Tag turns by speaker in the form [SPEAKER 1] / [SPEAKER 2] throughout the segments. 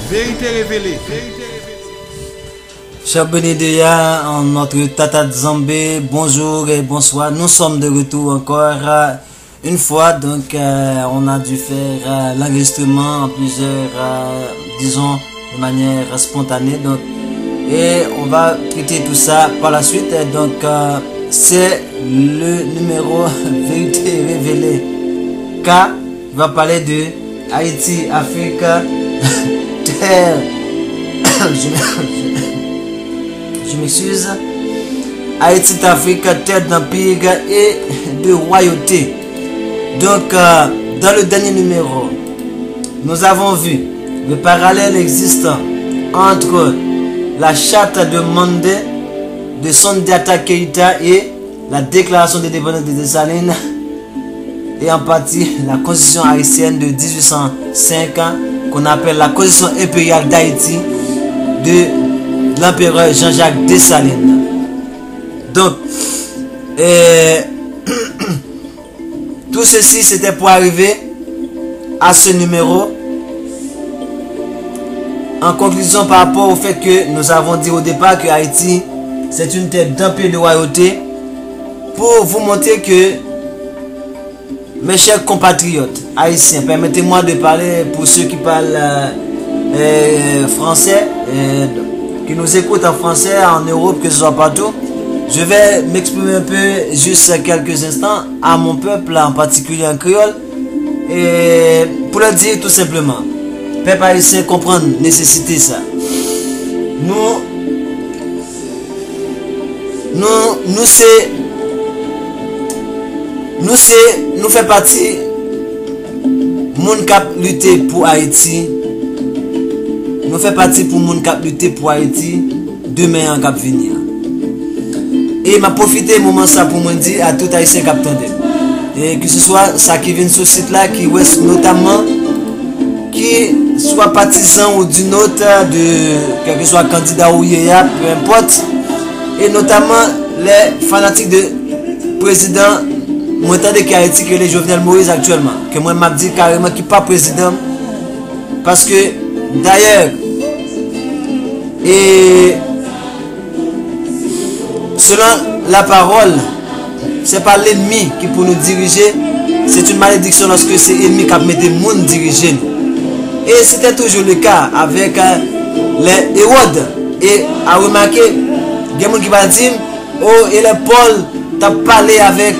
[SPEAKER 1] Vérité révélée.
[SPEAKER 2] Cher Benedéa, notre Tata Zambé, bonjour et bonsoir. Nous sommes de retour encore une fois. Donc, on a dû faire l'enregistrement en plusieurs, disons, de manière spontanée. Donc, et on va traiter tout ça par la suite. Donc, c'est le numéro Vérité révélée. K va parler de Haïti, Afrique, terre. Je m'excuse. Haïti, Afrique, terre d'empire et de royauté. Donc, dans le dernier numéro, nous avons vu le parallèle existant entre la charte de Mandé de Sundiata Keïta et la déclaration d'indépendance de Dessalines et en partie la constitution haïtienne de 1805 qu'on appelle la constitution impériale d'Haïti de l'empereur Jean-Jacques Dessalines. Donc, tout ceci c'était pour arriver à ce numéro. En conclusion par rapport au fait que nous avons dit au départ que Haïti c'est une terre d'empire de royauté, pour vous montrer que, mes chers compatriotes haïtiens, permettez-moi de parler pour ceux qui parlent français, qui nous écoutent en français en Europe, que ce soit partout. Je vais m'exprimer un peu, juste quelques instants, à mon peuple, en particulier en créole, et pour le dire tout simplement. Peuple haïtien comprendre nécessité ça. Nous fait partie moun k'ap lutter pour Haïti. Nous fait partie pour moun k'ap lutter pour Haïti demain en cap venir. Et m'a profité moment ça pour me dire à tout haïtien k'ap tande. Et que ce soit ça qui vient sur site là qui ouest notamment qui soit partisan ou d'une autre de quel que soit candidat ou yéya, peu importe, et notamment les fanatiques de président moi entendez qu'Haïti que les Jovenel Moïse actuellement, que moi m'a dit carrément qu'il pas président, parce que d'ailleurs et selon la parole, c'est pas l'ennemi qui pour nous diriger, c'est une malédiction lorsque c'est l'ennemi qui a mis des monde diriger nous. Et c'était toujours le cas avec les Hérodes. Et à remarquer, il y a des gens qui va dire, oh, et les Paul t'as parlé avec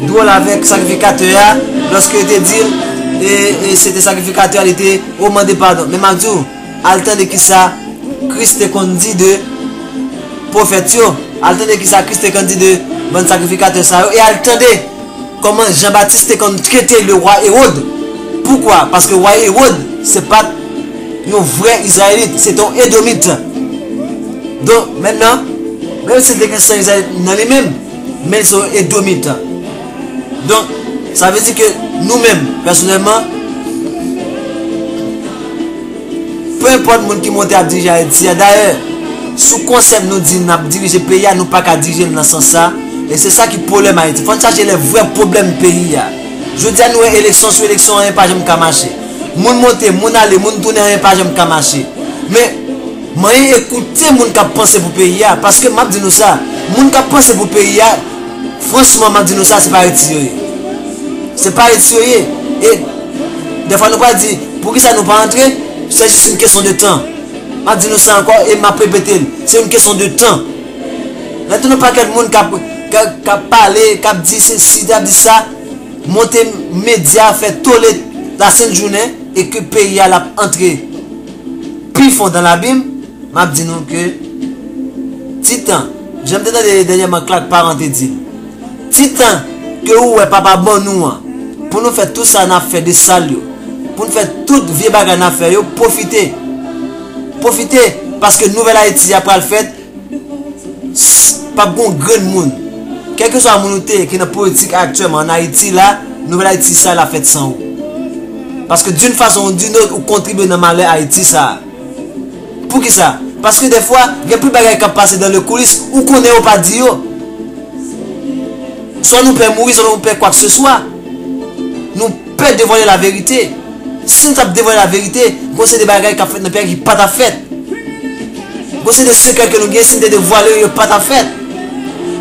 [SPEAKER 2] drôle avec sacrificateur lorsque il était dit, et c'était sacrificateur, il était au demandé pardon. Mais Madou, à le temps de qui ça, Christ est dit de prophète, à le temps de qui ça, Christ est dit de bon sacrificateur, et à le temps de comment Jean-Baptiste est traité le roi Hérode. Pourquoi? Parce que le roi Hérode, c'est pas un vrai Israélite, c'est un Édomite. Donc maintenant, même si c'est des questions dans les mêmes, mais ils sont Édomites. Donc, ça veut dire que nous-mêmes, personnellement, peu importe le monde qui monte à diriger Haïti, d'ailleurs, sous concept nous dit nous diriger le pays, nous pas qu'à diriger dans ce sens. Et c'est ça qui problème Haïti. Il faut chercher les vrais problèmes du pays. Je dis à nous, élection sur élection, on n'est pas jamais marcher. Moun monter, moun aller, moun tourner, on n'est pas jamais marcher. Mais, moi, écoutez moun qui pense pour le pays. Parce que, m'a dit nous ça, moun qui pense pour le pays, franchement, m'a dit nous ça, c'est pas Haïti. C'est pas Haïti. Et, des fois, nous pas dire, pour qui ça nous pas entrer, c'est juste une question de temps. M'a dit nous ça encore et m'a répété, c'est une question de temps. Maintenant, pas quel monde qui a parlé, qui a dit ceci, qui a dit ça. Monter média fait tout la sainte journée et que le pays a entré plus fond dans l'abîme, m'a dit nous que titan, j'aime te donner dernièrement claque parenté dit titan que ou est papa bon nous pour nous faire tout ça n'a fait des salles pour nous faire toute vie bagarre n'a fait profiter parce que nouvelle Haïti après le fait pas bon grand monde. Quel que soit la communauté qui est dans la politique actuellement en Haïti, là, Nouvelle Haïti, ça, l'a fait sans vous. Parce que d'une façon ou d'une autre, vous contribuez dans le malheur Haïti, ça. Pour qui ça? Parce que des fois, il y a plus de bagages qui passent dans le coulisses ou qu'on n'est pas dit. Soit nous pouvons mourir, soit nous pouvons quoi que ce soit. Nous pouvons dévoiler la vérité. Si nous avons dévoilé la vérité, c'est des bagages qui ont fait dans le pays qui pas ta fête. C'est des secrets que nous gagnons, si nous dévoilés, pas ta fête.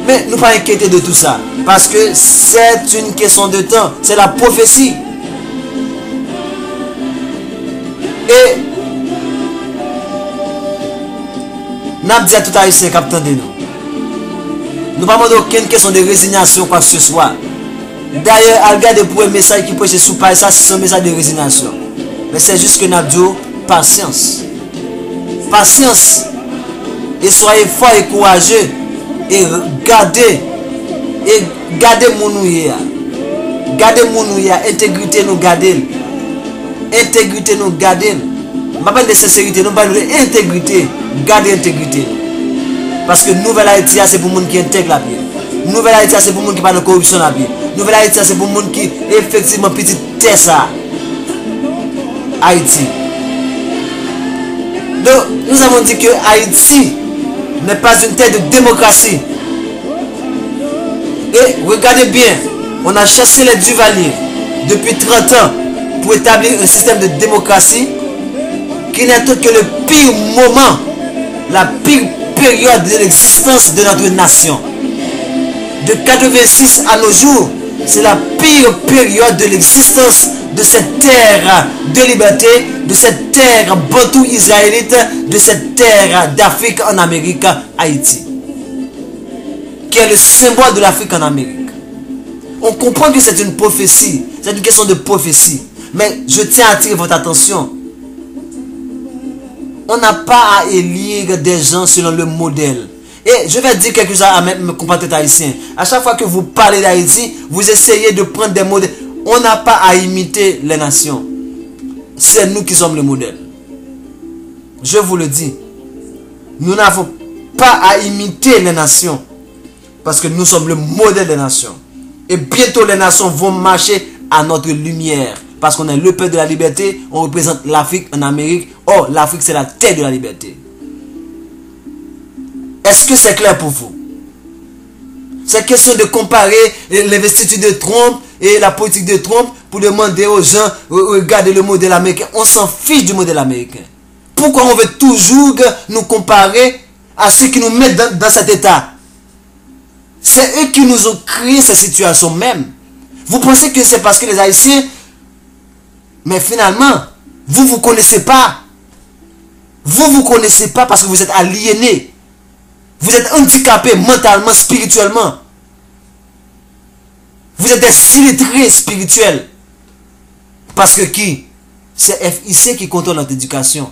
[SPEAKER 2] Mais nous ne pas inquiéter de tout ça. Parce que c'est une question de temps. C'est la prophétie. Et nous avons dit à tout haïtien qui attendent nous. Nous ne demandons aucune question de résignation quoi que ce soit. D'ailleurs, à regarder pour un message qui prêche sous paille, ça c'est un message de résignation. Mais c'est juste que nous avons dit patience. Patience. Et soyez forts et courageux. Et gardez mon nouïa. Gardez mon nouïa. Intégrité nous garder. Intégrité nous garder. Je ne parle pas de sincérité, nous parlons d'intégrité. Gardez intégrité. Parce que Nouvelle Haïti, c'est pour les gens qui intègrent la vie. Nouvelle Haïti, c'est pour les gens qui parlent de corruption la vie. Nouvelle Haïti, c'est pour les gens qui effectivement petit ça. Haïti. Donc, nous avons dit que Haïti n'est pas une terre de démocratie. Et regardez bien, on a chassé les Duvaliers depuis 30 ans pour établir un système de démocratie qui n'est autre que le pire moment, la pire période de l'existence de notre nation. De 86 à nos jours, c'est la pire période de l'existence de cette terre de liberté, de cette terre bantou israélite, de cette terre d'Afrique en Amérique, Haïti, qui est le symbole de l'Afrique en Amérique. On comprend que c'est une prophétie, c'est une question de prophétie. Mais je tiens à attirer votre attention. On n'a pas à élire des gens selon le modèle. Et je vais dire quelque chose à mes compatriotes haïtiens. À chaque fois que vous parlez d'Haïti, vous essayez de prendre des modèles. On n'a pas à imiter les nations. C'est nous qui sommes le modèle. Je vous le dis. Nous n'avons pas à imiter les nations. Parce que nous sommes le modèle des nations. Et bientôt les nations vont marcher à notre lumière. Parce qu'on est le peuple de la liberté. On représente l'Afrique en Amérique. Or, l'Afrique c'est la terre de la liberté. Est-ce que c'est clair pour vous? C'est question de comparer l'investiture de Trump et la politique de Trump pour demander aux gens, regardez le modèle américain. On s'en fiche du modèle américain. Pourquoi on veut toujours nous comparer à ceux qui nous mettent dans cet état? C'est eux qui nous ont créé cette situation même. Vous pensez que c'est parce que les Haïtiens... Mais finalement, vous ne vous connaissez pas. Vous ne vous connaissez pas parce que vous êtes aliénés. Vous êtes handicapés mentalement, spirituellement. Vous êtes des illettrés spirituels. Parce que qui? C'est FIC qui contrôle notre éducation.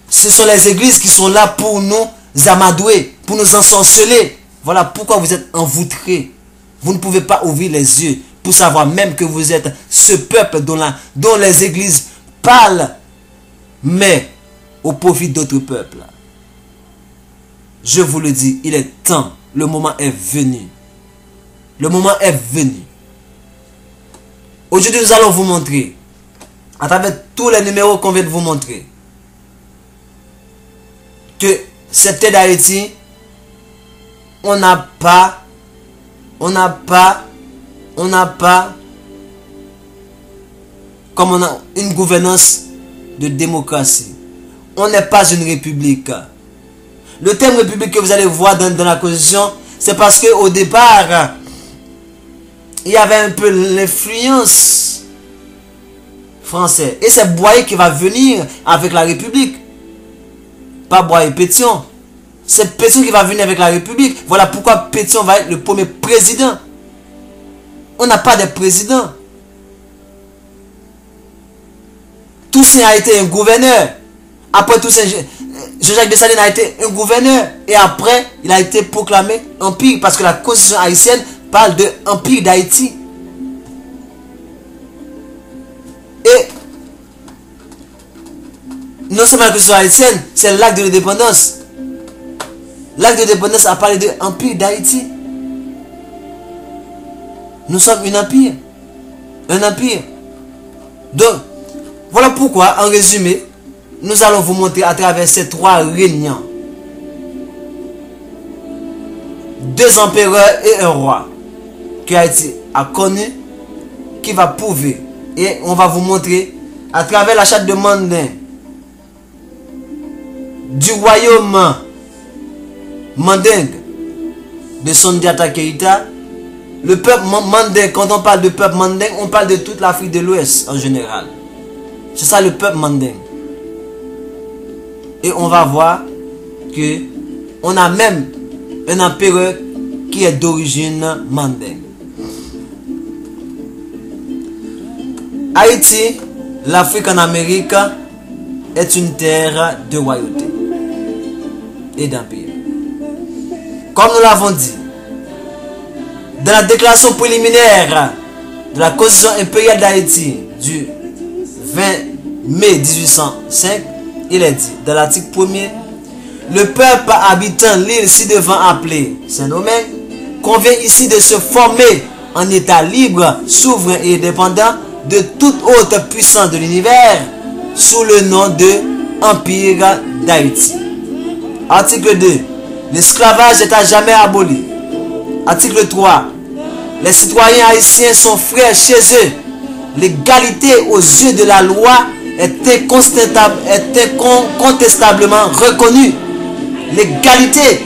[SPEAKER 2] Ce sont les églises qui sont là pour nous amadouer, pour nous ensorceler. Voilà pourquoi vous êtes envoûtrés. Vous ne pouvez pas ouvrir les yeux pour savoir même que vous êtes ce peuple dont les églises parlent, mais au profit d'autres peuples. Je vous le dis, il est temps. Le moment est venu. Le moment est venu. Aujourd'hui, nous allons vous montrer, à travers tous les numéros qu'on vient de vous montrer, que cette terre d'Haïti, on n'a pas comme on a une gouvernance de démocratie. On n'est pas une république. Le terme république que vous allez voir dans la Constitution, c'est parce qu'au départ, il y avait un peu l'influence française. Et c'est Boyer qui va venir avec la République. Pas Boyer Pétion. C'est Pétion qui va venir avec la République. Voilà pourquoi Pétion va être le premier président. On n'a pas de président. Toussaint a été un gouverneur. Après Toussaint, Jean-Jacques Dessalines a été un gouverneur. Et après, il a été proclamé empire. Parce que la constitution haïtienne parle de empire d'Haïti. Et non seulement la constitution haïtienne, c'est l'acte de l'indépendance. L'acte de l'indépendance a parlé de empire d'Haïti. Nous sommes un empire. Un empire. Donc, voilà pourquoi, en résumé, nous allons vous montrer à travers ces trois régnants. 2 empereurs et un roi que Haïti a connu, qui va prouver. Et on va vous montrer à travers la charte de Manding du royaume Manding de Sundiata Keita. Le peuple Manding, quand on parle de peuple Manding, on parle de toute l'Afrique de l'Ouest en général. C'est ça le peuple Manding. Et on va voir que on a même un empereur qui est d'origine Manding. Haïti, l'Afrique en Amérique, est une terre de royauté et d'empire. Comme nous l'avons dit, dans la déclaration préliminaire de la Constitution impériale d'Haïti du 20 mai 1805, il est dit, dans l'article 1er, le peuple habitant l'île ci-devant appelée Saint-Domingue convient ici de se former en état libre, souverain et indépendant de toute autre puissance de l'univers sous le nom de Empire d'Haïti. Article 2. L'esclavage est à jamais aboli. Article 3. Les citoyens haïtiens sont frères chez eux. L'égalité aux yeux de la loi est incontestablement reconnue. L'égalité,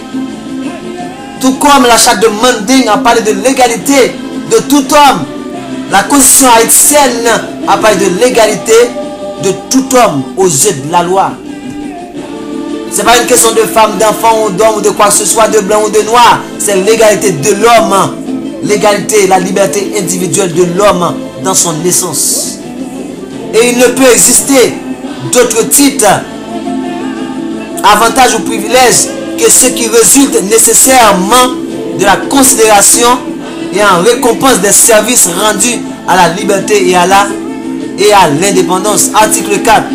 [SPEAKER 2] tout comme la charte de Manding a parlé de l'égalité de tout homme, la constitution haïtienne a parlé de l'égalité de tout homme aux yeux de la loi. Ce n'est pas une question de femme, d'enfant ou d'homme ou de quoi que ce soit, de blanc ou de noir. C'est l'égalité de l'homme. L'égalité, la liberté individuelle de l'homme dans son essence. Et il ne peut exister d'autres titres, avantages ou privilèges que ceux qui résultent nécessairement de la considération et en récompense des services rendus à la liberté et à l'indépendance. Article 4.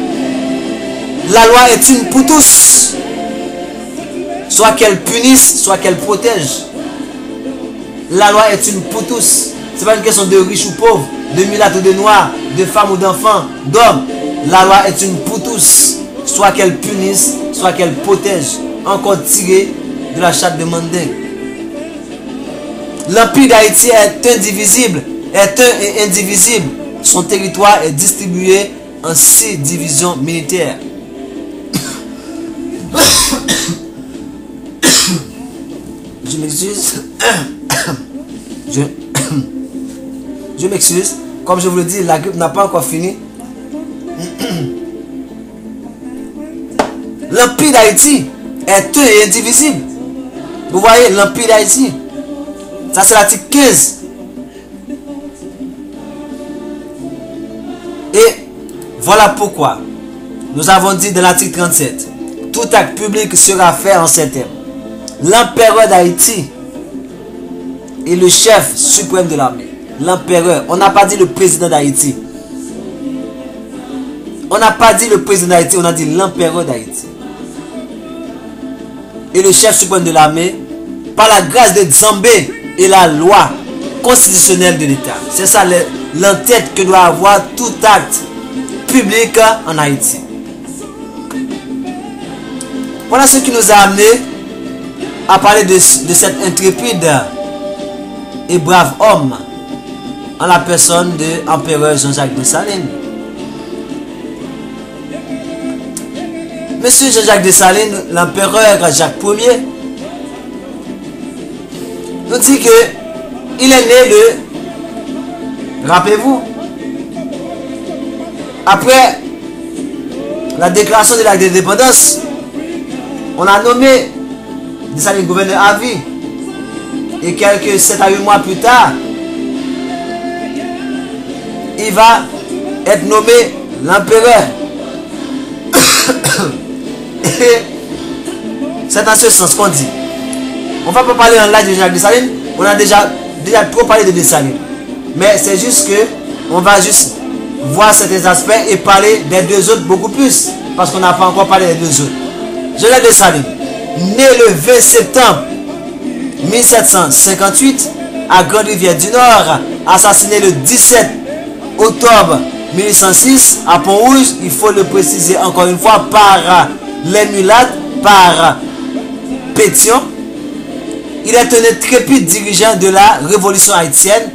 [SPEAKER 2] La loi est une pour tous, soit qu'elle punisse, soit qu'elle protège. La loi est une pour tous. Ce n'est pas une question de riche ou pauvre, de mulâtre ou de noir, de femme ou d'enfant, d'homme. La loi est une pour tous, soit qu'elle punisse, soit qu'elle protège. Encore tiré de la charte de Manding. L'Empire d'Haïti est indivisible, est un et indivisible. Son territoire est distribué en 6 divisions militaires. Je m'excuse. Je m'excuse. Comme je vous le dis, la grippe n'a pas encore fini. L'Empire d'Haïti est un et indivisible. Vous voyez, l'Empire d'Haïti. Ça, c'est l'article 15. Et voilà pourquoi nous avons dit dans l'article 37, tout acte public sera fait en ces termes. L'empereur d'Haïti est le chef suprême de l'armée. L'empereur. On n'a pas dit le président d'Haïti. On n'a pas dit le président d'Haïti, on a dit l'empereur d'Haïti. Et le chef suprême de l'armée, par la grâce de Nzambé et la loi constitutionnelle de l'État. C'est ça l'entête que doit avoir tout acte public en Haïti. Voilà ce qui nous a amené à parler de cet intrépide et brave homme en la personne de l'empereur Jean-Jacques Dessalines. Monsieur Jean-Jacques Dessalines, l'empereur Jacques Ier, nous dit que il est né le, rappelez-vous, après la déclaration de l'acte d'indépendance, on a nommé Dessalines gouverneur à vie. Et quelques 7 à 8 mois plus tard, il va être nommé l'empereur. Et c'est en ce sens qu'on dit. On ne va pas parler en live de Jacques Dessalines. On a déjà trop parlé de Dessalines. Mais c'est juste que on va juste voir certains aspects et parler des deux autres beaucoup plus. Parce qu'on n'a pas encore parlé des deux autres. Jacques Dessalines, né le 20 septembre 1758 à Grande-Rivière du Nord, assassiné le 17 octobre 1806 à Pont-Rouge, il faut le préciser encore une fois, par les mulâtres, par Pétion. Il est un intrépide dirigeant de la révolution haïtienne,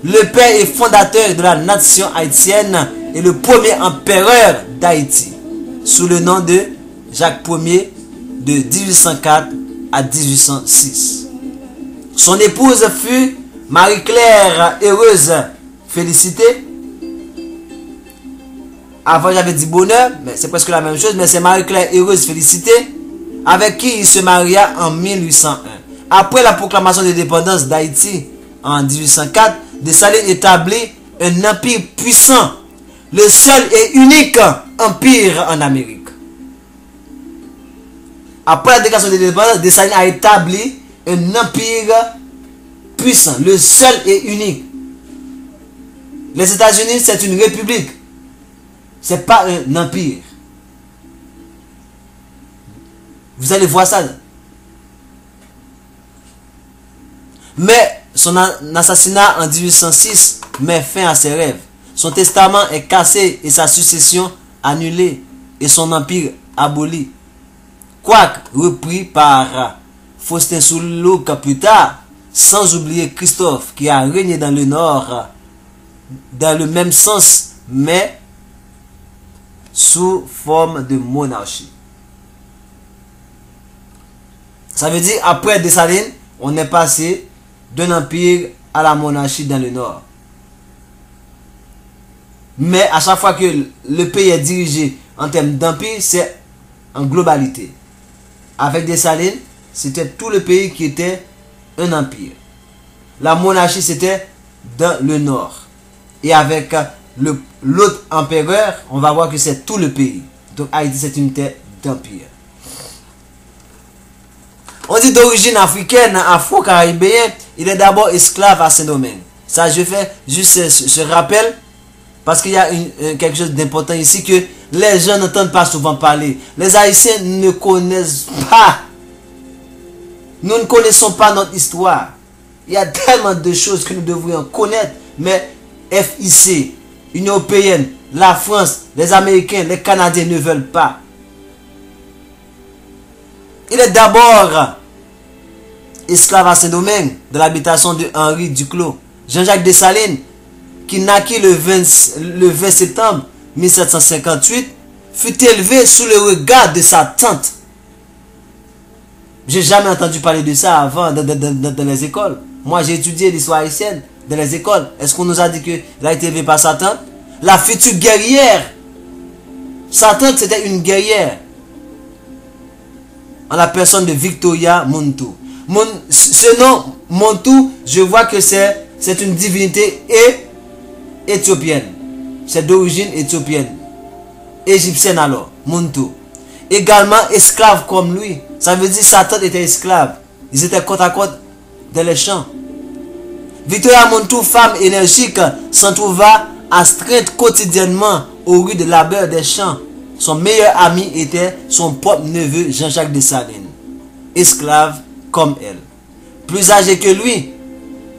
[SPEAKER 2] le père et fondateur de la nation haïtienne et le premier empereur d'Haïti, sous le nom de Jacques Ier, de 1804 à 1806. Son épouse fut Marie-Claire Heureuse Félicité. Avant j'avais dit Bonheur, mais c'est presque la même chose, mais c'est Marie-Claire Heureuse Félicité, avec qui il se maria en 1801. Après la proclamation de l'indépendance d'Haïti en 1804, Dessalines établit un empire puissant, le seul et unique empire en Amérique. Après la déclaration de l'indépendance, Dessalines a établi un empire puissant, le seul et unique. Les États-Unis, c'est une république. C'est pas un empire. Vous allez voir ça. Mais son assassinat en 1806 met fin à ses rêves. Son testament est cassé et sa succession annulée et son empire aboli. Quoique repris par Faustin Soulouque plus tard, sans oublier Christophe qui a régné dans le nord dans le même sens, mais sous forme de monarchie. Ça veut dire, après Dessalines, on est passé d'un empire à la monarchie dans le nord. Mais à chaque fois que le pays est dirigé en termes d'empire, c'est en globalité. Avec Dessalines, c'était tout le pays qui était un empire. La monarchie, c'était dans le nord. Et avec l'autre empereur, on va voir que c'est tout le pays. Donc Haïti, c'est une terre d'empire. On dit d'origine africaine, afro-caribéen, il est d'abord esclave à Saint-Domingue. Ça, je fais juste ce rappel, parce qu'il y a quelque chose d'important ici que les gens n'entendent pas souvent parler. Les Haïtiens ne connaissent pas. Nous ne connaissons pas notre histoire. Il y a tellement de choses que nous devrions connaître, mais FIC, Union Européenne, la France, les Américains, les Canadiens ne veulent pas. Il est d'abord esclave à Saint-Domingue, de l'habitation de Henri Duclos. Jean-Jacques Dessalines, qui naquit le 20 septembre 1758, fut élevé sous le regard de sa tante. J'ai jamais entendu parler de ça avant dans les écoles. Moi, j'ai étudié l'histoire haïtienne dans les écoles. Est-ce qu'on nous a dit qu'il a été élevé par sa tante? La future guerrière. Sa tante, c'était une guerrière. En la personne de Victoria Montou. Ce nom, Montou, je vois que c'est une divinité éthiopienne. C'est d'origine éthiopienne. Égyptienne alors, Montou. Également esclave comme lui. Ça veut dire que sa tante était esclave. Ils étaient côte à côte dans les champs. Victoria Montou, femme énergique, s'en trouva astreinte quotidiennement aux rues de labeur des champs. Son meilleur ami était son propre neveu Jean-Jacques Dessalines, esclave comme elle. Plus âgé que lui,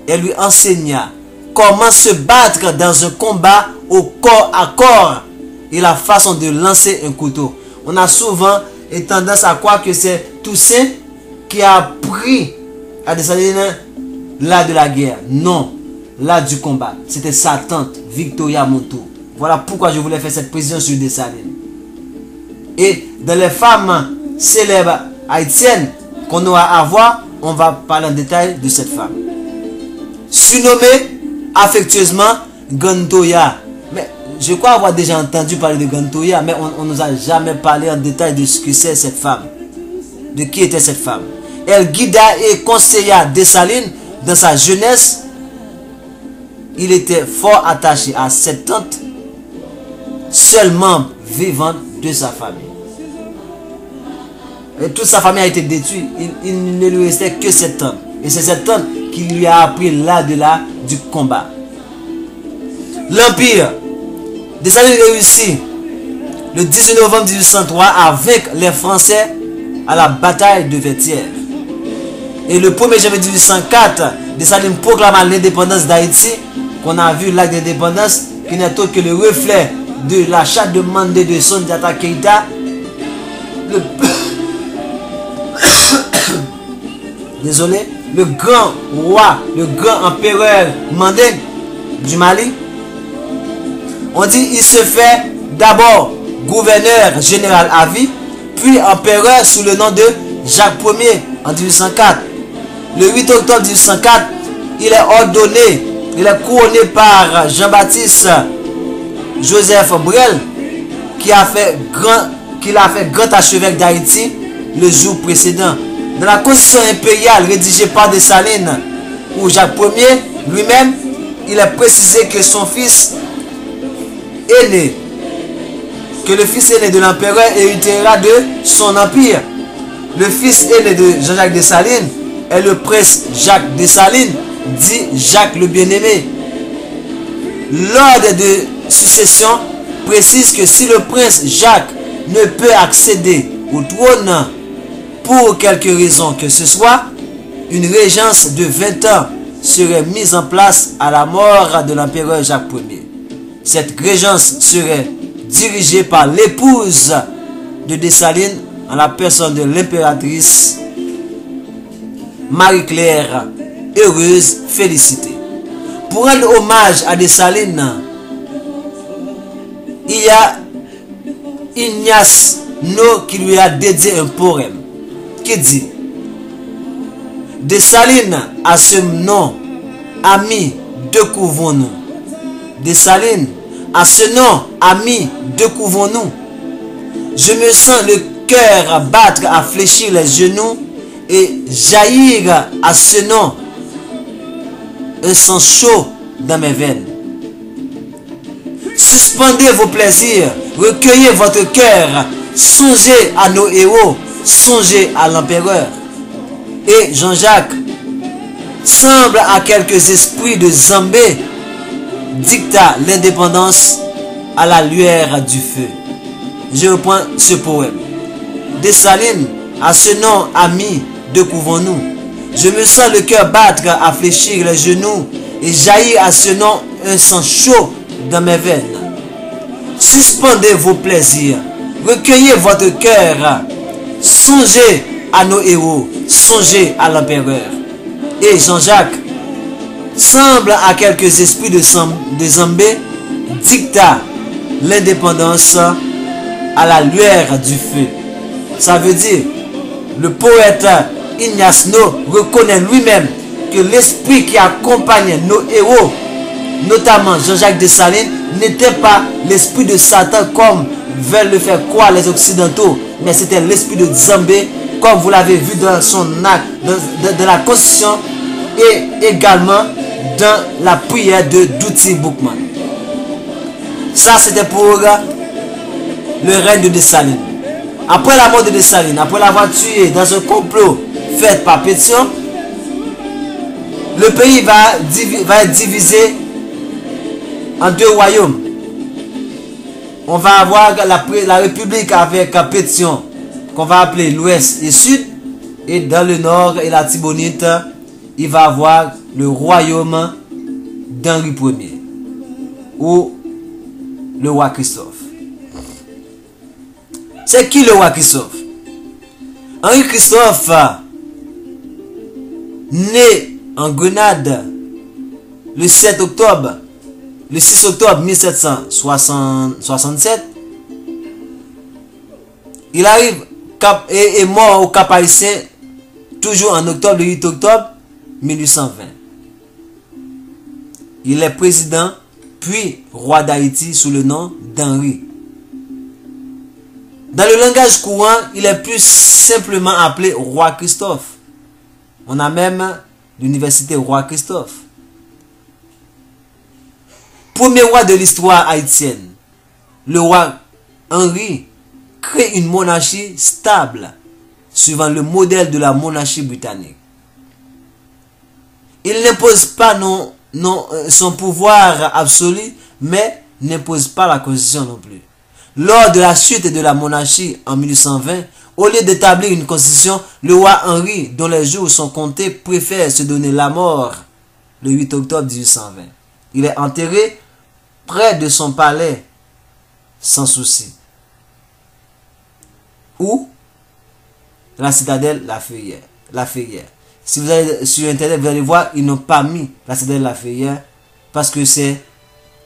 [SPEAKER 2] elle lui enseigna comment se battre dans un combat au corps à corps et la façon de lancer un couteau. On a souvent tendance à croire que c'est Toussaint qui a appris à Dessalines l'art de la guerre. Non, l'art du combat. C'était sa tante, Victoria Montou. Voilà pourquoi je voulais faire cette précision sur Dessalines. Et dans les femmes célèbres haïtiennes qu'on aura à voir, on va parler en détail de cette femme. Surnommée affectueusement Gantoya. Mais je crois avoir déjà entendu parler de Gantoya, mais on ne nous a jamais parlé en détail de ce que c'est cette femme. De qui était cette femme. Elle guida et conseilla Dessalines dans sa jeunesse. Il était fort attaché à cette tante, seul membre vivant de sa famille. Et toute sa famille a été détruite. Il ne lui restait que cette tante. Et c'est cette tante qui lui a appris l'art du combat. L'Empire. Dessalines réussit le 18 novembre 1803 à vaincre les Français à la bataille de Vertières. Et le 1er janvier 1804, Dessalines proclama l'indépendance d'Haïti, qu'on a vu l'acte d'indépendance, qui n'est autre que le reflet de la charte de Mandé de Sondiata Keïta. Désolé, le grand roi, le grand empereur Mandé du Mali. On dit il se fait d'abord gouverneur général à vie, puis empereur sous le nom de Jacques Ier en 1804. Le 8 octobre 1804, il est ordonné, il est couronné par Jean-Baptiste Joseph Brel, qui a fait grand archevêque d'Haïti le jour précédent. Dans la constitution impériale rédigée par Dessalines, où Jacques Ier lui-même, il est précisé que son fils aîné, que le fils aîné de l'empereur héritera de son empire. Le fils aîné de Jean-Jacques Dessalines est le prince Jacques Dessalines, dit Jacques le Bien-Aimé. L'ordre de succession précise que si le prince Jacques ne peut accéder au trône pour quelque raison que ce soit, une régence de 20 ans serait mise en place à la mort de l'empereur Jacques Ier. Cette régence serait dirigée par l'épouse de Dessalines en la personne de l'impératrice Marie-Claire, heureuse, félicitée. Pour rendre hommage à Dessalines, il y a Ignace No qui lui a dédié un poème qui dit: Dessalines à ce nom, amis, découvrons-nous. Dessalines à ce nom, amis, découvrons-nous. Je me sens le cœur battre, à fléchir les genoux et jaillir à ce nom un sang chaud dans mes veines. Suspendez vos plaisirs, recueillez votre cœur, songez à nos héros, songez à l'empereur. Et Jean-Jacques semble à quelques esprits de Zambé dicta l'indépendance à la lueur du feu. Je reprends ce poème. Dessalines, à ce nom, amis, découvrons-nous. Je me sens le cœur battre, à fléchir les genoux et jaillir à ce nom un sang chaud dans mes veines. Suspendez vos plaisirs, recueillez votre cœur, songez à nos héros, songez à l'empereur. Et Jean-Jacques semble à quelques esprits de Zambé dicta l'indépendance à la lueur du feu. Ça veut dire, le poète Ignace No reconnaît lui-même que l'esprit qui accompagne nos héros, notamment Jean-Jacques Dessalines, n'était pas l'esprit de Satan comme veulent le faire croire les Occidentaux, mais c'était l'esprit de Zambé, comme vous l'avez vu dans son acte, dans la constitution et également dans la prière de Douty Boukman. Ça, c'était pour le règne de Dessalines. Après la mort de Dessalines, après l'avoir tué dans un complot fait par Pétion, le pays va être divisé en deux royaumes. On va avoir la République avec Pétion, qu'on va appeler l'Ouest et Sud, et dans le Nord et la Tibonite, il va avoir le royaume d'Henri Ier, ou le roi Christophe. C'est qui le roi Christophe? Henri Christophe, né en Grenade le 6 octobre 1767, il arrive et est mort au Cap Haïtien toujours en octobre, le 8 octobre 1820. Il est président puis roi d'Haïti sous le nom d'Henri. Dans le langage courant, il est plus simplement appelé roi Christophe. On a même l'université roi Christophe. Premier roi de l'histoire haïtienne, le roi Henri crée une monarchie stable, suivant le modèle de la monarchie britannique. Il n'impose pas son pouvoir absolu, mais n'impose pas la constitution non plus. Lors de la chute de la monarchie en 1820, au lieu d'établir une constitution, le roi Henri, dont les jours sont comptés, préfère se donner la mort le 8 octobre 1820. Il est enterré près de son palais, sans souci. Ou la citadelle La Ferrière. Si vous allez sur internet, vous allez voir, ils n'ont pas mis la citadelle La Ferrière parce que c'est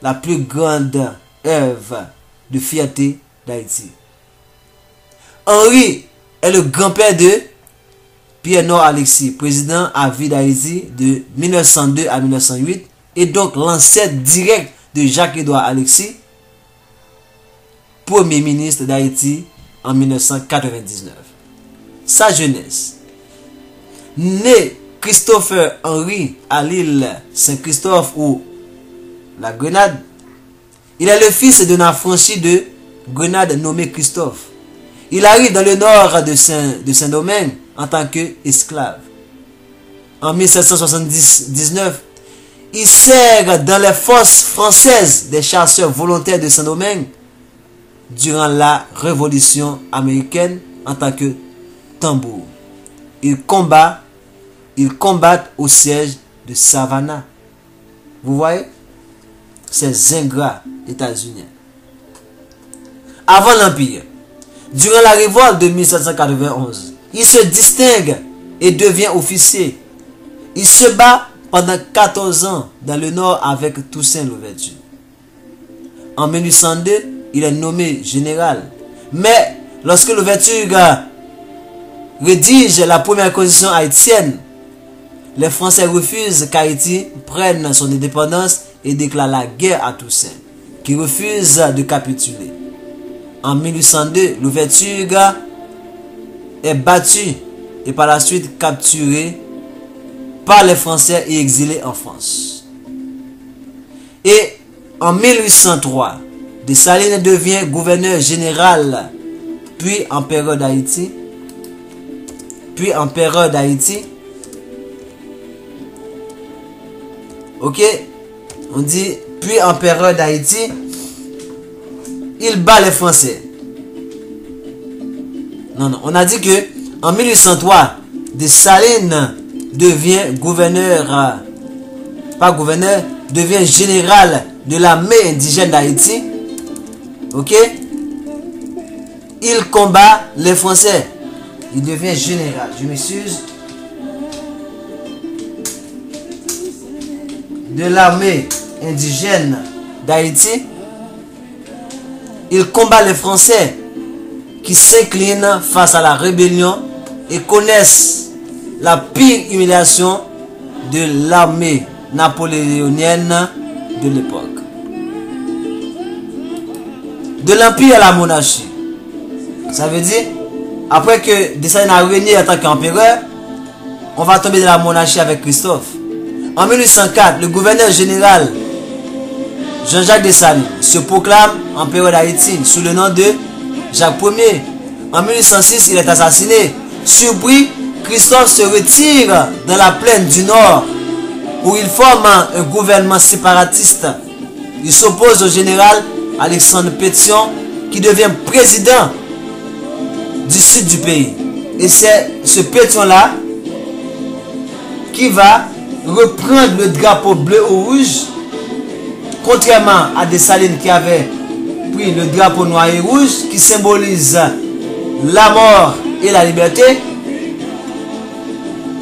[SPEAKER 2] la plus grande œuvre de fierté d'Haïti. Henri est le grand-père de Pierre-Nord Alexis, président à vie d'Haïti de 1902 à 1908, et donc l'ancêtre direct de Jacques-Édouard Alexis, premier ministre d'Haïti en 1999. Sa jeunesse. Né Christopher Henry à l'île Saint-Christophe ou la Grenade, il est le fils d'un affranchi de Grenade nommé Christophe. Il arrive dans le nord de Saint-Domingue en tant qu'esclave. En 1779, il sert dans les forces françaises des chasseurs volontaires de Saint-Domingue durant la Révolution américaine en tant que tambour. Il combat au siège de Savannah. Vous voyez? Ces ingrats États-Unis. Avant l'Empire, durant la révolte de 1791, il se distingue et devient officier. Il se bat pendant 14 ans dans le nord avec Toussaint Louverture. En 1802, il est nommé général. Mais lorsque Louverture rédige la première constitution haïtienne, les Français refusent qu'Haïti prenne son indépendance et déclarent la guerre à Toussaint, qui refuse de capituler. En 1802, Louverture est battu et par la suite capturé par les Français et exilé en France. Et en 1803, Dessalines devient gouverneur général, puis empereur d'Haïti. Ok, on dit puis empereur d'Haïti. Il bat les Français. Non, on a dit que en 1803, Dessalines devient devient général de l'armée indigène d'Haïti. Ok, il combat les Français. Il devient général. Je m'excuse. De l'armée indigène d'Haïti. Il combat les Français qui s'inclinent face à la rébellion et connaissent la pire humiliation de l'armée napoléonienne de l'époque. De l'empire à la monarchie. Ça veut dire, après que Dessalines a régné en tant qu'empereur, on va tomber dans la monarchie avec Christophe. En 1804, le gouverneur général Jean-Jacques Dessalines se proclame empereur d'Haïti sous le nom de Jacques Ier. En 1806, il est assassiné. Surpris, Christophe se retire dans la plaine du Nord où il forme un gouvernement séparatiste. Il s'oppose au général Alexandre Pétion qui devient président du sud du pays. Et c'est ce Pétion-là qui va reprendre le drapeau bleu ou rouge, contrairement à Dessalines qui avait pris le drapeau noir et rouge qui symbolise la mort et la liberté.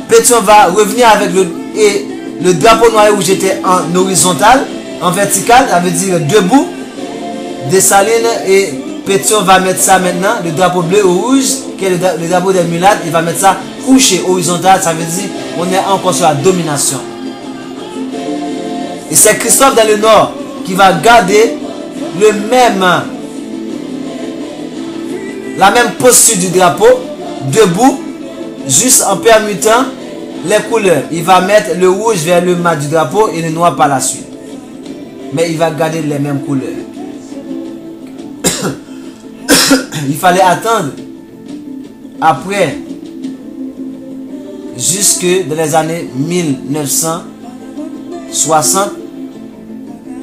[SPEAKER 2] Pétion va revenir avec le drapeau noir et rouge était en horizontal, en vertical, ça veut dire debout. Dessalines et Pétion va mettre ça maintenant, le drapeau bleu ou rouge, qui est le drapeau des mulâtres, il va mettre ça couché horizontal, ça veut dire on est encore sur la domination. Et c'est Christophe dans le nord qui va garder la même posture du drapeau, debout, juste en permutant les couleurs. Il va mettre le rouge vers le mat du drapeau et le noir par la suite. Mais il va garder les mêmes couleurs. Il fallait attendre après, jusque dans les années 1960,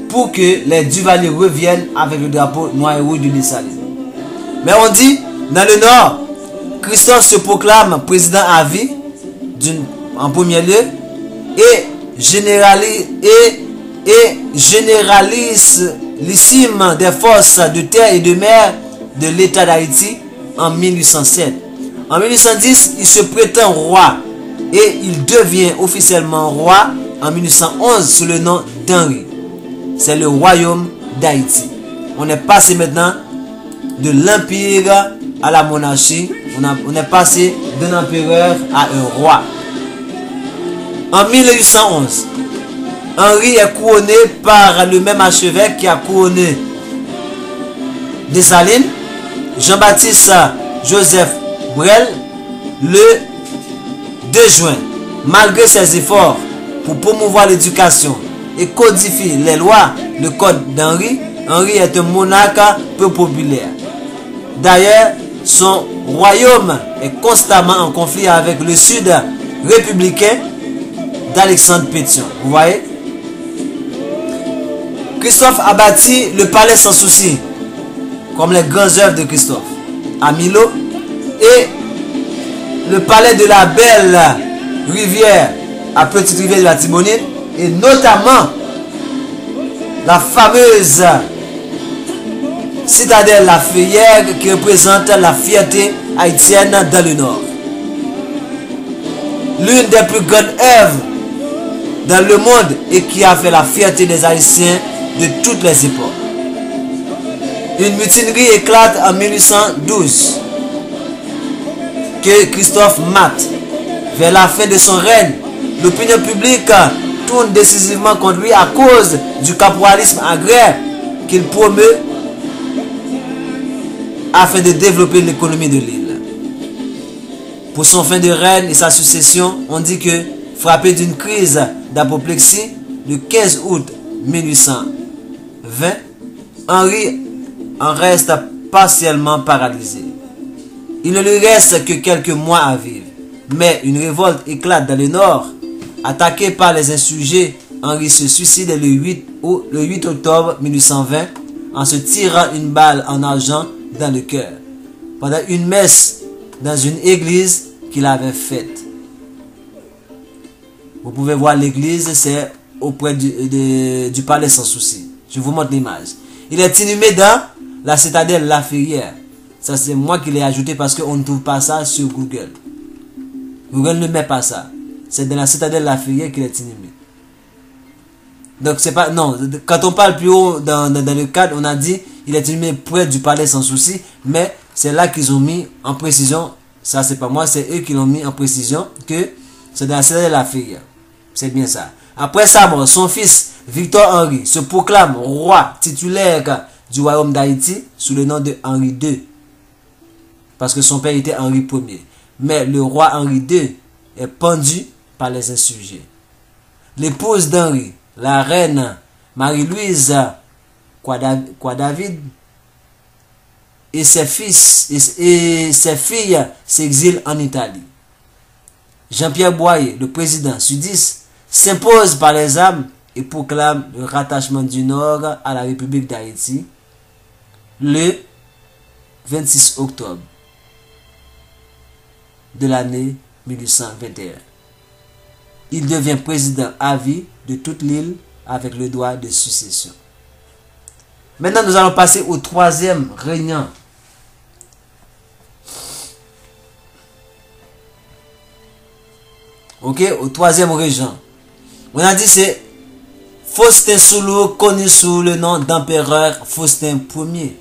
[SPEAKER 2] pour que les Duvalier reviennent avec le drapeau noir et rouge du Dessalines. Mais on dit, dans le nord, Christophe se proclame président à vie, en premier lieu, et généralissime des forces de terre et de mer de l'État d'Haïti en 1807. En 1810, il se prétend roi et il devient officiellement roi en 1811 sous le nom d'Henri. C'est le royaume d'Haïti. on est passé maintenant de l'empire à la monarchie. On est passé d'un empereur à un roi. En 1811, Henri est couronné par le même archevêque qui a couronné Dessalines, Jean-Baptiste Joseph Brel, le 2 juin. Malgré ses efforts pour promouvoir l'éducation et codifier les lois, le code d'Henri, Henri est un monarque peu populaire. D'ailleurs, son royaume est constamment en conflit avec le sud républicain d'Alexandre Pétion. Vous voyez? Christophe a bâti le palais sans souci, comme les grandes œuvres de Christophe, à Milo, et le palais de la Belle Rivière à Petite Rivière de la Tibonite, et notamment la fameuse citadelle La Feuillère qui représente la fierté haïtienne dans le Nord. L'une des plus grandes œuvres dans le monde et qui a fait la fierté des Haïtiens de toutes les époques. Une mutinerie éclate en 1812 que Christophe mate. Vers la fin de son règne, l'opinion publique tourne décisivement contre lui à cause du caporalisme agraire qu'il promeut afin de développer l'économie de l'île. Pour son fin de règne et sa succession, on dit que, frappé d'une crise d'apoplexie le 15 août 1820, Henri en reste partiellement paralysé. Il ne lui reste que quelques mois à vivre. Mais une révolte éclate dans le nord. Attaqué par les insurgés, Henri se suicide le 8 octobre 1820 en se tirant une balle en argent dans le cœur pendant une messe dans une église qu'il avait faite. Vous pouvez voir l'église, c'est auprès du palais sans souci. Je vous montre l'image. Il est inhumé dans la citadelle La Feuillère. Ça, c'est moi qui l'ai ajouté parce qu'on ne trouve pas ça sur Google. Google ne met pas ça. C'est dans la citadelle La Feuillère qu'il est inhumé. Donc, c'est pas. Non, quand on parle plus haut dans le cadre, on a dit il est inhumé près du palais sans souci. Mais c'est là qu'ils ont mis en précision. Ça, c'est pas moi, c'est eux qui l'ont mis en précision que c'est dans la citadelle La Feuillère. C'est bien ça. Après sa mort, son fils Victor Henri se proclame roi titulaire du royaume d'Haïti sous le nom de Henri II. Parce que son père était Henri Ier. Mais le roi Henri II est pendu par les insurgés. L'épouse d'Henri, la reine Marie-Louise David et ses fils et ses filles s'exilent en Italie. Jean-Pierre Boyer, le président sudiste, s'impose par les armes et proclame le rattachement du Nord à la République d'Haïti le 26 octobre de l'année 1821. Il devient président à vie de toute l'île avec le droit de succession. Maintenant, nous allons passer au troisième régnant. Ok, au troisième régent. On a dit c'est Faustin Soulouk, connu sous le nom d'empereur Faustin Ier.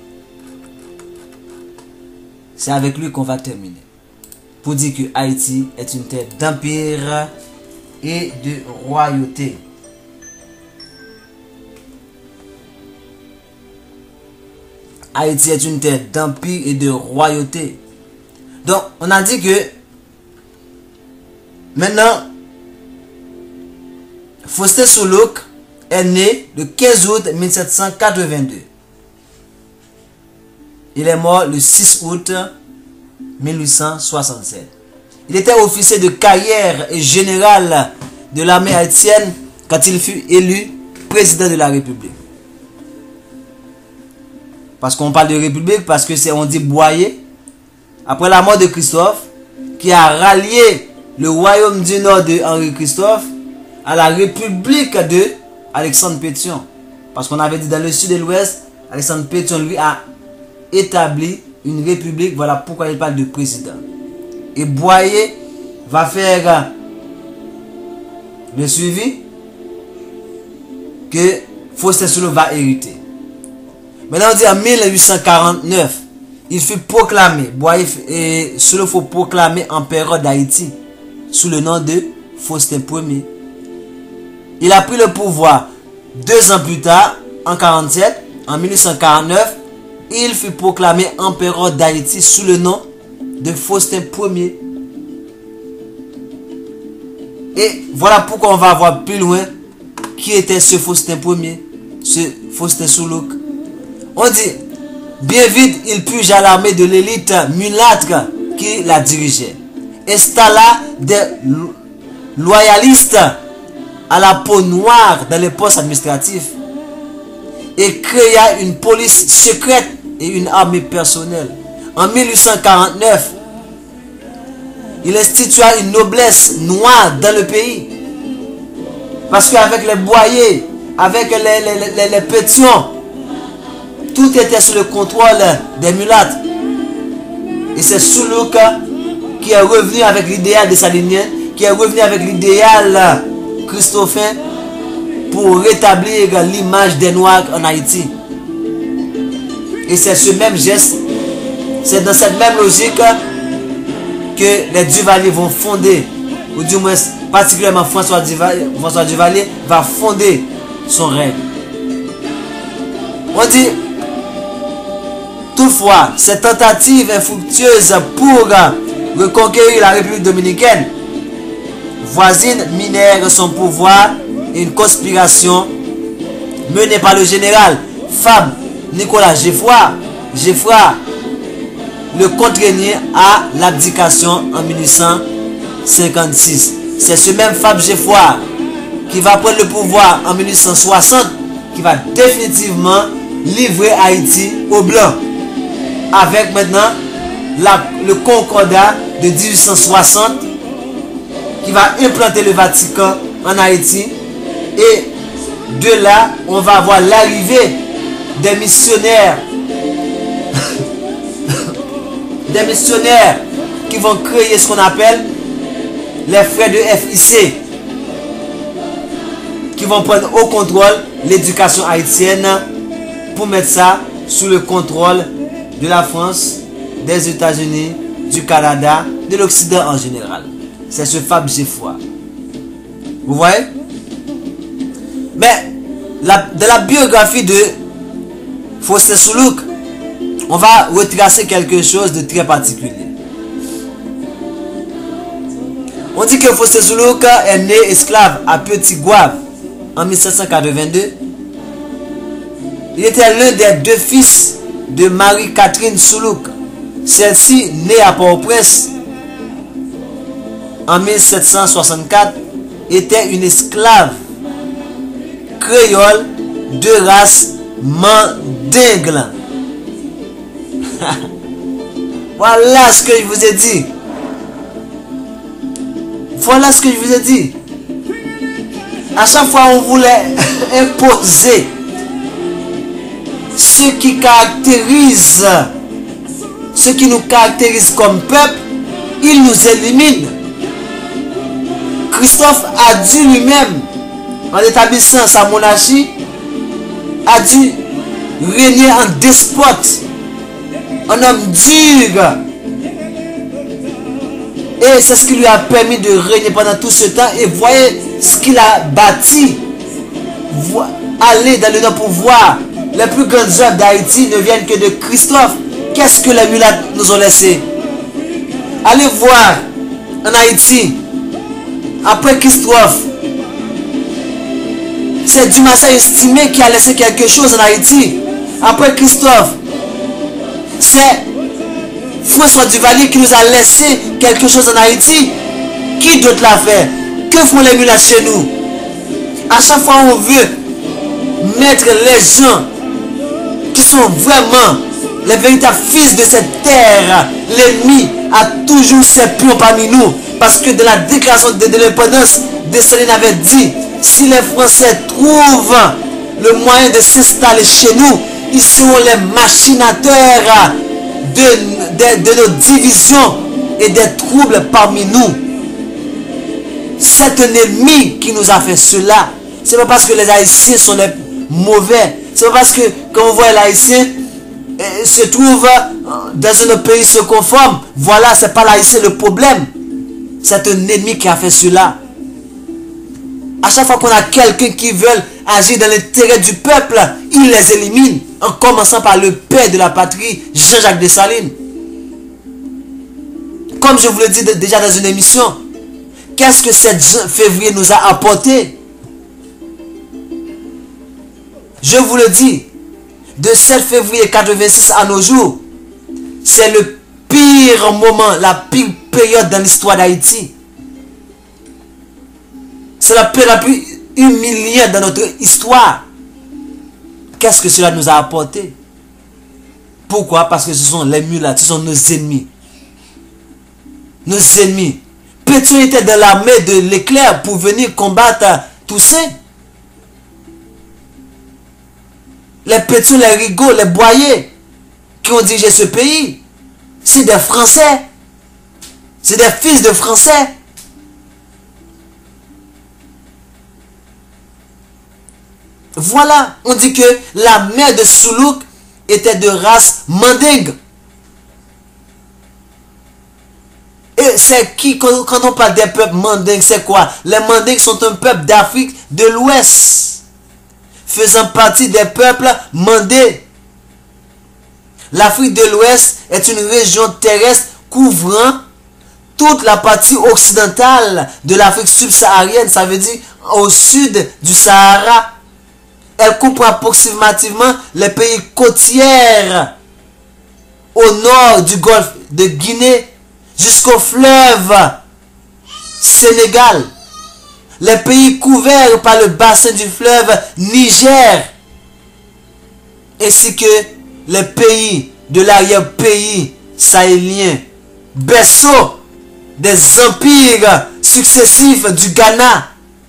[SPEAKER 2] C'est avec lui qu'on va terminer. Pour dire que Haïti est une terre d'empire et de royauté. Haïti est une terre d'empire et de royauté. Donc, on a dit que maintenant, Faustin Soulouk est né le 15 août 1782. Il est mort le 6 août 1867. Il était officier de carrière et général de l'armée haïtienne quand il fut élu président de la République. Parce qu'on parle de République, parce que c'est, on dit Boyer, après la mort de Christophe, qui a rallié le royaume du Nord de Henri Christophe à la République de Alexandre Pétion. Parce qu'on avait dit dans le sud et l'ouest, Alexandre Pétion lui a établi une république. Voilà pourquoi il parle de président. Et Boyer va faire le suivi que Faustin Soulouk va hériter. Maintenant, on dit en 1849, il fut proclamé, Soulok fut proclamé empereur d'Haïti sous le nom de Faustin Ier. Il a pris le pouvoir 2 ans plus tard, en 47, en 1849, il fut proclamé empereur d'Haïti sous le nom de Faustin Ier. Et voilà pourquoi on va voir plus loin qui était ce Faustin Ier, ce Faustin Soulok. On dit, bien vite, il purge à l'armée de l'élite mulâtre qui la dirigeait, installa des loyalistes à la peau noire dans les postes administratifs et créa une police secrète et une armée personnelle. En 1849, il institua une noblesse noire dans le pays. Parce qu'avec les boyers, avec les pétions, tout était sous le contrôle des mulâtres. Et c'est Soulok qui est revenu avec l'idéal de Salinien, qui est revenu avec l'idéal christophin pour rétablir l'image des Noirs en Haïti. Et c'est ce même geste, c'est dans cette même logique que les Duvalier vont fonder, ou du moins particulièrement François Duvalier va fonder son règne. On dit, toutefois, cette tentative infructueuse pour reconquérir la République dominicaine voisine minèrent son pouvoir et une conspiration menée par le général Fabre Nicolas Geffroy le contraignit à l'abdication en 1856. C'est ce même Fabre Geffroy qui va prendre le pouvoir en 1860, qui va définitivement livrer Haïti aux Blancs. Avec maintenant le concordat de 1860 qui va implanter le Vatican en Haïti. Et de là, on va avoir l'arrivée des missionnaires des missionnaires qui vont créer ce qu'on appelle les frères de FIC, qui vont prendre au contrôle l'éducation haïtienne pour mettre ça sous le contrôle de la France, des États-Unis, du Canada, de l'Occident en général. C'est ce Fabre Geffroy. Vous voyez? Mais de la biographie de Faustin Soulok, on va retracer quelque chose de très particulier. On dit que Faustin Soulok est né esclave à Petit Goâve en 1782. Il était l'un des 2 fils de Marie-Catherine Soulok. Celle-ci, née à Port-au-Prince en 1764, était une esclave créole de race mandingue. Voilà ce que je vous ai dit. Voilà ce que je vous ai dit. À chaque fois on voulait imposer ce qui caractérise, ce qui nous caractérise comme peuple, il nous élimine. Christophe a dit lui-même, en établissant sa monarchie, a dû régner en despote, un homme dur. Et c'est ce qui lui a permis de régner pendant tout ce temps. Et voyez ce qu'il a bâti. Allez dans le non-pouvoir. Les plus grandes œuvres d'Haïti ne viennent que de Christophe. Qu'est-ce que les mulâtres nous ont laissé? Allez voir en Haïti, après Christophe, c'est Dumassé estimé qui a laissé quelque chose en Haïti. Après Christophe, c'est François Duvalier qui nous a laissé quelque chose en Haïti. Qui d'autre l'a fait? Que font les mulâtres chez nous? À chaque fois on veut mettre les gens qui sont vraiment les véritables fils de cette terre. L'ennemi a toujours ses pions parmi nous. Parce que de la déclaration de l'indépendance, Dessalines avait dit, si les Français trouvent le moyen de s'installer chez nous, ils seront les machinateurs de nos divisions et des troubles parmi nous. C'est un ennemi qui nous a fait cela. Ce n'est pas parce que les Haïtiens sont les mauvais. C'est parce que quand on voit l'haïtien se trouve dans un autre pays se conforme. Voilà, c'est pas l'haïtien le problème. C'est un ennemi qui a fait cela. À chaque fois qu'on a quelqu'un qui veut agir dans l'intérêt du peuple, il les élimine. En commençant par le père de la patrie, Jean-Jacques Dessalines. Comme je vous l'ai dit déjà dans une émission, qu'est-ce que 7 février nous a apporté? Je vous le dis, de 7 février 86 à nos jours, c'est le pire moment, la pire période dans l'histoire d'Haïti. C'est la période la plus humiliante dans notre histoire. Qu'est-ce que cela nous a apporté? Pourquoi? Parce que ce sont les mulâtres, ce sont nos ennemis. Nos ennemis. Pétion était dans l'armée de l'éclair pour venir combattre Toussaint. Les Pétion, les Rigaud, les Boyer qui ont dirigé ce pays, c'est des Français. C'est des fils de Français. Voilà, on dit que la mère de Soulouk était de race mandingue. Et c'est qui, quand on parle des peuples mandingues, c'est quoi? Les mandingues sont un peuple d'Afrique de l'Ouest, faisant partie des peuples mandés. L'Afrique de l'Ouest est une région terrestre couvrant toute la partie occidentale de l'Afrique subsaharienne, ça veut dire au sud du Sahara. Elle coupe approximativement les pays côtiers au nord du golfe de Guinée jusqu'au fleuve Sénégal. Les pays couverts par le bassin du fleuve Niger, ainsi que les pays de l'arrière-pays sahélien, berceau des empires successifs du Ghana,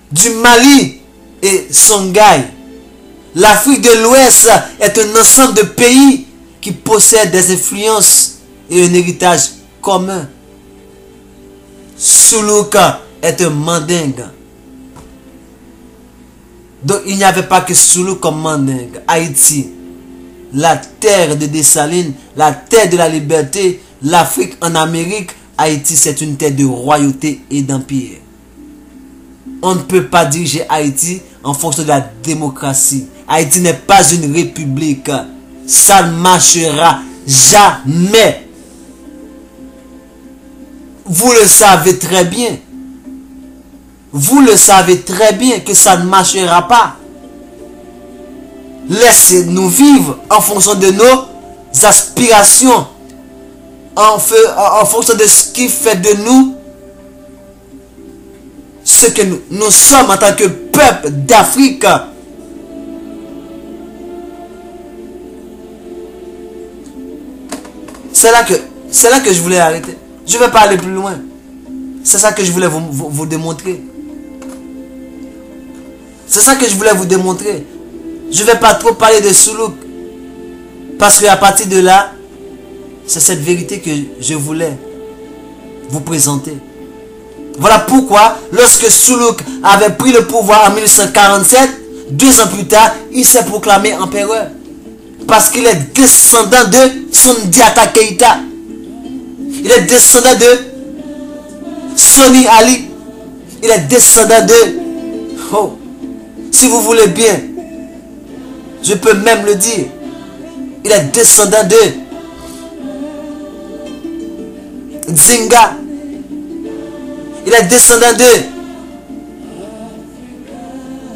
[SPEAKER 2] du Mali et Songhai. L'Afrique de l'Ouest est un ensemble de pays qui possèdent des influences et un héritage commun. Soulouk est un mandingue. Donc il n'y avait pas que Soulouk comme mandingue. Haïti, la terre de Dessalines, la terre de la liberté, l'Afrique en Amérique, Haïti c'est une terre de royauté et d'empire. On ne peut pas diriger Haïti en fonction de la démocratie. Haïti n'est pas une république. Ça ne marchera jamais. Vous le savez très bien. Vous le savez très bien que ça ne marchera pas. Laissez-nous vivre en fonction de nos aspirations. En fonction de ce qui fait de nous ce que nous sommes en tant que peuple d'Afrique. C'est là que je voulais arrêter. Je ne vais pas aller plus loin. C'est ça que je voulais vous démontrer. C'est ça que je voulais vous démontrer. Je ne vais pas trop parler de Soulouk. Parce qu'à partir de là, c'est cette vérité que je voulais vous présenter. Voilà pourquoi, lorsque Soulouk avait pris le pouvoir en 1947, 2 ans plus tard, il s'est proclamé empereur. Parce qu'il est descendant de Sundiata Keita. Il est descendant de Soni Ali. Il est descendant de... Oh, si vous voulez bien, je peux même le dire. Il est descendant de Zinga. Il est descendant de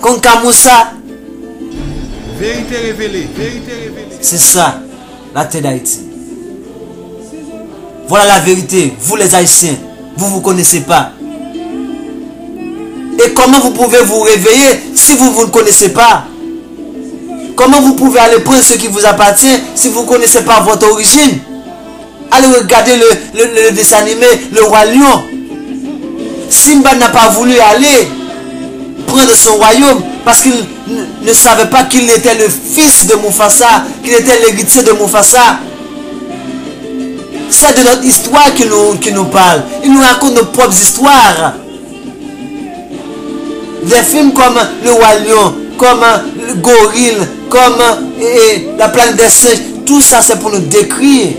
[SPEAKER 2] Konkamoussa.
[SPEAKER 1] Vérité révélée. Vérité révélée.
[SPEAKER 2] C'est ça, la terre d'Haïti. Voilà la vérité. Vous les Haïtiens, vous ne connaissez pas. Et comment vous pouvez vous réveiller si vous ne connaissez pas? Comment vous pouvez aller prendre ce qui vous appartient si vous ne connaissez pas votre origine? Allez regarder le dessin animé Le Roi Lion. Simba n'a pas voulu aller prendre son royaume parce qu'il ne savait pas qu'il était le fils de Mufasa, qu'il était l'héritier de Mufasa. C'est de notre histoire qui nous parle. Il nous raconte nos propres histoires. Des films comme Le Roi Lion, comme le gorille, comme la planète des singes. Tout ça, c'est pour nous décrire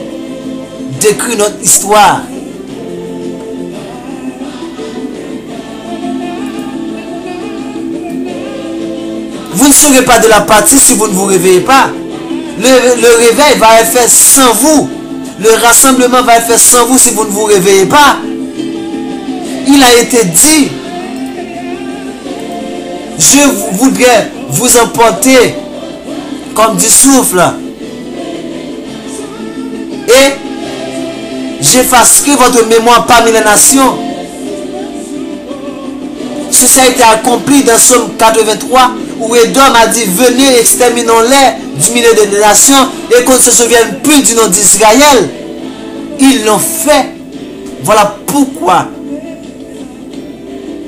[SPEAKER 2] notre histoire. Vous ne serez pas de la partie si vous ne vous réveillez pas. Le réveil va être fait sans vous. Le rassemblement va être fait sans vous si vous ne vous réveillez pas. Il a été dit, je voudrais vous emporter comme du souffle et j'effacerai votre mémoire parmi les nations. Ceci a été accompli dans Psaume 83 où Edom a dit, venez exterminons-les du milieu des nations et qu'on ne se souvienne plus du nom d'Israël. Ils l'ont fait. Voilà pourquoi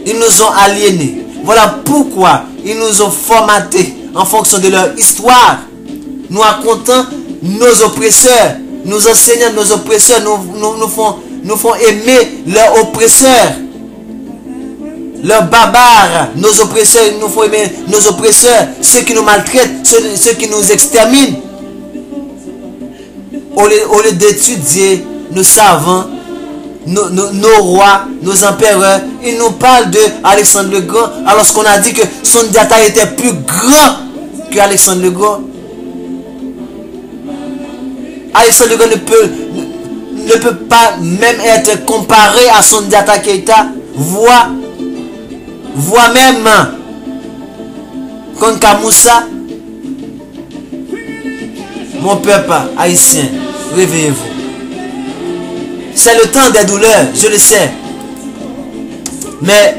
[SPEAKER 2] ils nous ont aliénés. Voilà pourquoi ils nous ont formatés en fonction de leur histoire. Nous racontons nos oppresseurs, nos enseignants, nos oppresseurs nous font aimer leurs oppresseurs. Leurs barbares, nos oppresseurs, nous font aimer nos oppresseurs, ceux qui nous maltraitent, ceux qui nous exterminent. Au lieu d'étudier nos savants, nos rois, nos empereurs, ils nous parlent de Alexandre le Grand, alors qu'on a dit que Sundiata était plus grand que Alexandre le Grand. Alexandre le Grand ne peut pas même être comparé à Sundiata Keita, voire même Konka Moussa. Mon peuple haïtien, réveillez-vous. C'est le temps des douleurs, je le sais. Mais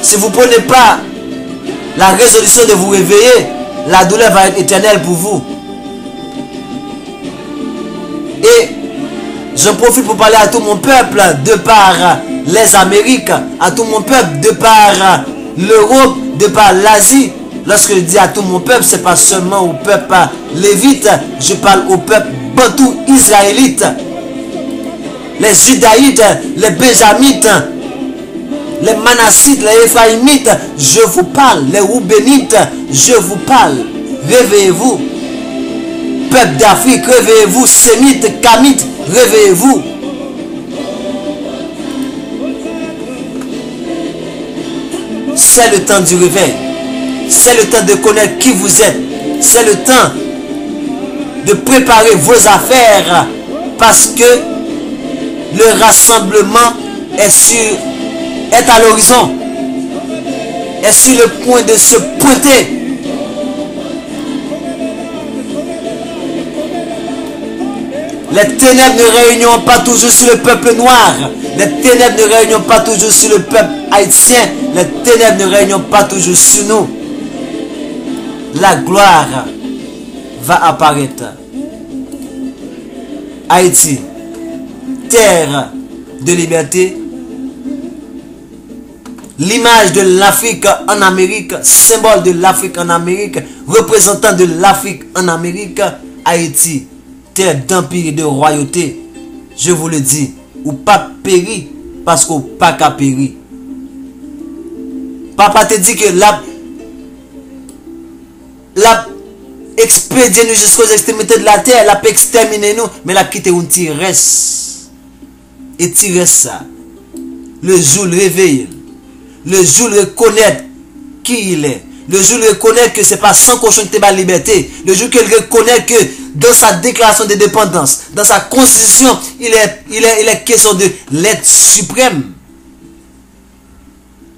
[SPEAKER 2] si vous ne prenez pas la résolution de vous réveiller, la douleur va être éternelle pour vous. Et j'en profite pour parler à tout mon peuple de par les Amériques, à tout mon peuple de par l'Europe, de par l'Asie. Lorsque je dis à tout mon peuple, ce n'est pas seulement au peuple lévite, je parle au peuple bantou israélite, les judaïtes, les benjamites, les manassites, les éphraïmites, je vous parle, les roubénites, je vous parle. Réveillez-vous. Peuple d'Afrique, réveillez-vous. Sémites, Kamites, réveillez-vous. C'est le temps du réveil. C'est le temps de connaître qui vous êtes. C'est le temps de préparer vos affaires parce que le rassemblement est à l'horizon, est sur le point de se pointer. Les ténèbres ne réuniront pas toujours sur le peuple noir. Les ténèbres ne réuniront pas toujours sur le peuple haïtien. Les ténèbres ne réuniront pas toujours sur nous. La gloire va apparaître. Haïti, terre de liberté, l'image de l'Afrique en Amérique, symbole de l'Afrique en Amérique, représentant de l'Afrique en Amérique, Haïti, terre d'empire et de royauté. Je vous le dis, ou pas péri parce qu'on pas qu'à péri. Papa te dit que la expédier nous jusqu'aux extrémités de la terre, la peut exterminer nous, mais la quitter un tiresse. Et tiresse ça. Le jour le réveille. Le jour le reconnaît qui il est. Le jour le reconnaît que c'est pas sans cochon qui la liberté. Le jour qu'il reconnaît que dans sa déclaration de dépendance, dans sa constitution, il est question de l'être suprême.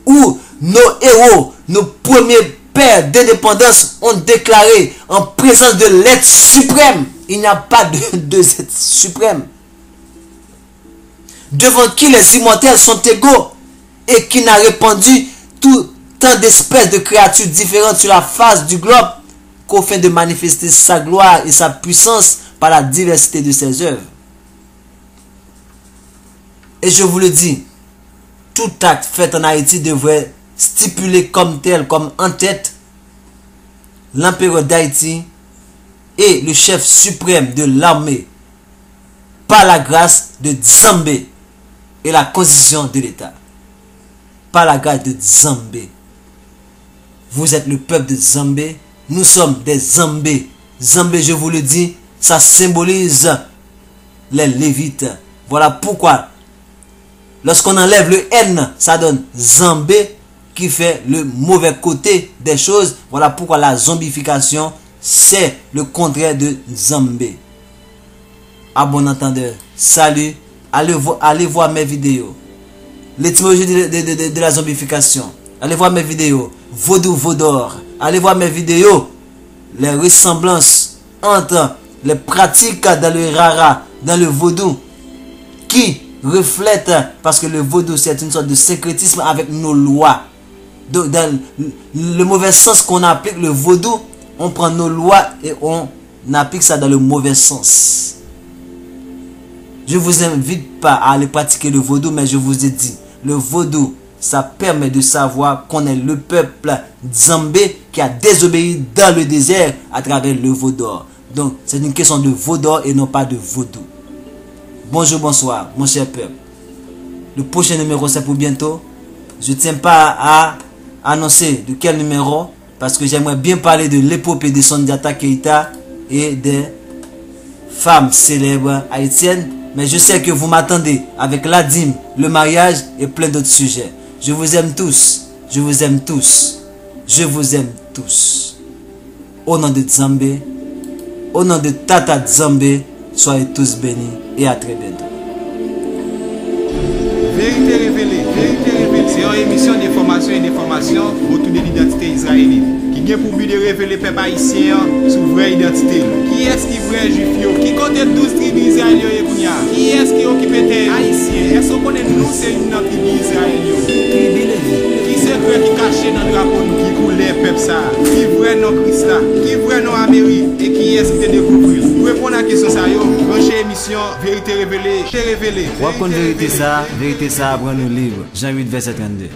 [SPEAKER 2] Où nos héros, nos premiers pères d'indépendance ont déclaré en présence de l'être suprême. Il n'y a pas de deux êtres suprêmes. Devant qui les immortels sont égaux et qui n'a répandu tout tant d'espèces de créatures différentes sur la face du globe qu'au fin de manifester sa gloire et sa puissance par la diversité de ses œuvres. Et je vous le dis, tout acte fait en Haïti devrait stipuler comme tel, comme en tête, l'empereur d'Haïti et le chef suprême de l'armée par la grâce de Nzambé et la constitution de l'État. Par la grâce de Nzambé. Vous êtes le peuple de Zambé. Nous sommes des Zambés. Zambé, je vous le dis, ça symbolise les Lévites. Voilà pourquoi, lorsqu'on enlève le N, ça donne Zambé, qui fait le mauvais côté des choses. Voilà pourquoi la zombification, c'est le contraire de Zambé. À bon entendeur, salut. Allez voir mes vidéos. L'étymologie de la zombification. Allez voir mes vidéos. Vaudou, Vaudor. Allez voir mes vidéos. Les ressemblances entre les pratiques dans le rara, dans le vaudou, qui reflètent, parce que le vaudou c'est une sorte de syncrétisme avec nos lois. Donc, dans le mauvais sens qu'on applique le vaudou, on prend nos lois et on applique ça dans le mauvais sens. Je vous invite pas à aller pratiquer le vaudou, mais je vous ai dit, le vaudou, ça permet de savoir qu'on est le peuple Zambé qui a désobéi dans le désert à travers le vaudor. Donc, c'est une question de vaudor et non pas de vaudou. Bonjour, bonsoir, mon cher peuple. Le prochain numéro, c'est pour bientôt. Je ne tiens pas à annoncer de quel numéro, parce que j'aimerais bien parler de l'épopée de Sundiata Keita et des femmes célèbres haïtiennes. Mais je sais que vous m'attendez avec la dîme, le mariage et plein d'autres sujets. Je vous aime tous. Je vous aime tous. Je vous aime tous. Au nom de Zambé, au nom de Tata Zambé, soyez tous bénis et à très bientôt.
[SPEAKER 1] Vérité révélée, c'est une émission d'information et d'information autour de l'identité israélite qui a pour but de révéler le peuple haïtien sur la vraie identité. Qui est-ce qui est vrai juif? Qui compte 12 tribus israéliennes? Qui est-ce qui occupe les haïtiens? Est-ce qu'on connaît nous c'est une tribu israélienne? Qui c'est vrai qui caché dans le drapeau qui coule les peuples ça? Qui vrai non Christ là? Qui vrai non Amérique? Et qui est-ce qui te découvre? Pour répondre à la question ça, prochaine émission Vérité révélée,
[SPEAKER 2] Vérité ça, prend nous libre. Jean 8, verset 32.